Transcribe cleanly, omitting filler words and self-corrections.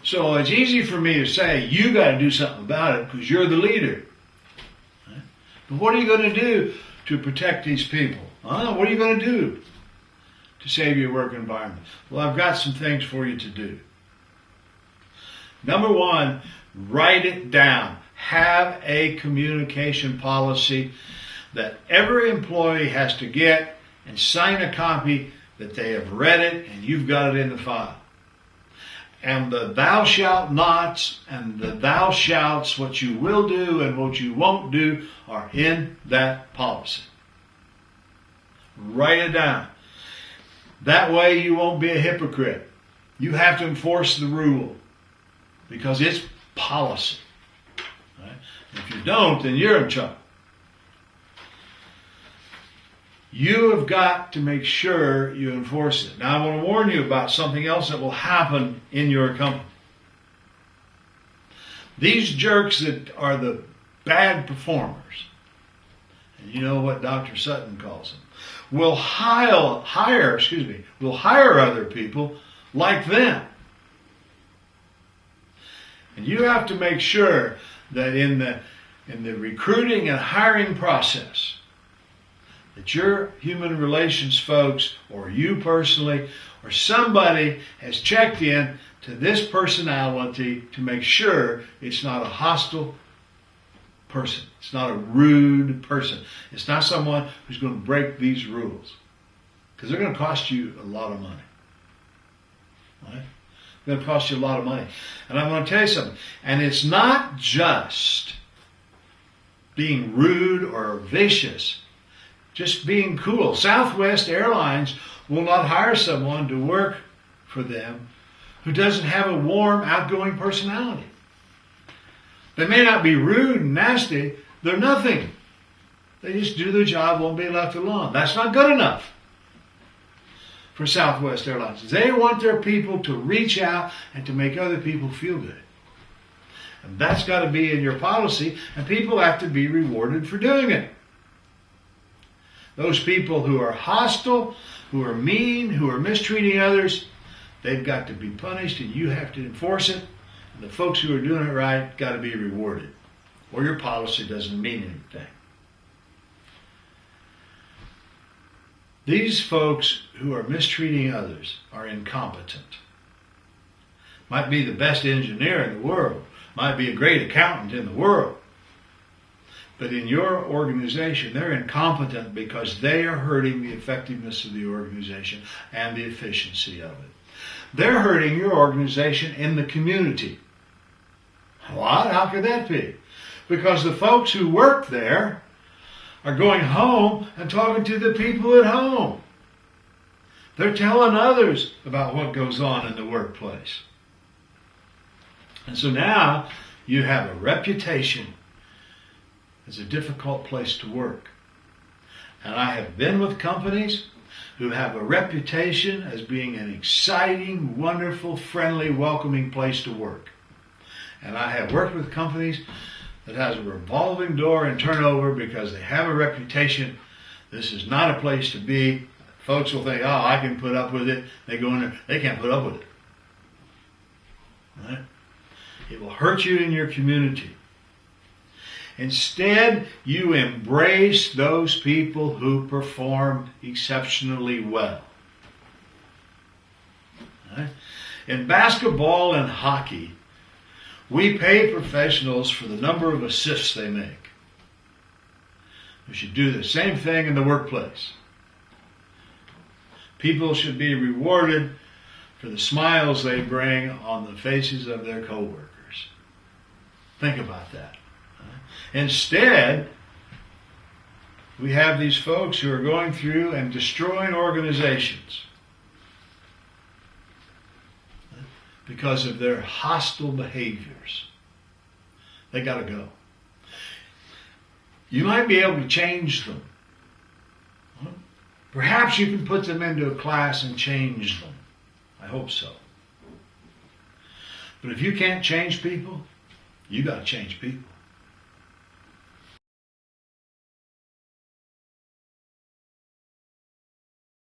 So it's easy for me to say, you got to do something about it because you're the leader. Right? But what are you going to do to protect these people? Huh? What are you going to do to save your work environment? Well, I've got some things for you to do. Number one, write it down. Have a communication policy that every employee has to get and sign a copy that they have read it and you've got it in the file. And the thou shalt nots and the thou shalts, what you will do and what you won't do, are in that policy. Write it down. That way you won't be a hypocrite. You have to enforce the rule because it's policy. Right? If you don't, then you're in trouble. You have got to make sure you enforce it. Now I want to warn you about something else that will happen in your company. These jerks that are the bad performers, and you know what Dr. Sutton calls them, will hire other people like them. And you have to make sure that in the recruiting and hiring process, that your human relations folks, or you personally, or somebody has checked in to this personality to make sure it's not a hostile person. It's not a rude person. It's not someone who's going to break these rules. Because they're going to cost you a lot of money. Right? They're going to cost you a lot of money. And I'm going to tell you something. And it's not just being rude or vicious. Just being cool. Southwest Airlines will not hire someone to work for them who doesn't have a warm, outgoing personality. They may not be rude and nasty. They're nothing. They just do their job, won't be left alone. That's not good enough for Southwest Airlines. They want their people to reach out and to make other people feel good. And that's got to be in your policy, and people have to be rewarded for doing it. Those people who are hostile, who are mean, who are mistreating others, they've got to be punished, and you have to enforce it. And the folks who are doing it right got to be rewarded, or your policy doesn't mean anything. These folks who are mistreating others are incompetent. Might be the best engineer in the world, might be a great accountant in the world. But in your organization, they're incompetent because they are hurting the effectiveness of the organization and the efficiency of it. They're hurting your organization in the community. What? How could that be? Because the folks who work there are going home and talking to the people at home. They're telling others about what goes on in the workplace. And so now you have a reputation as a difficult place to work. And I have been with companies who have a reputation as being an exciting, wonderful, friendly, welcoming place to work. And I have worked with companies that has a revolving door and turnover because they have a reputation. This is not a place to be. Folks will think, oh, I can put up with it. They go in there, they can't put up with it. Right? It will hurt you in your community. Instead, you embrace those people who perform exceptionally well. Right? In basketball and hockey, we pay professionals for the number of assists they make. We should do the same thing in the workplace. People should be rewarded for the smiles they bring on the faces of their coworkers. Think about that. Instead, we have these folks who are going through and destroying organizations because of their hostile behaviors. They got to go. You might be able to change them. Perhaps you can put them into a class and change them. I hope so. But if you can't change people, you got to change people.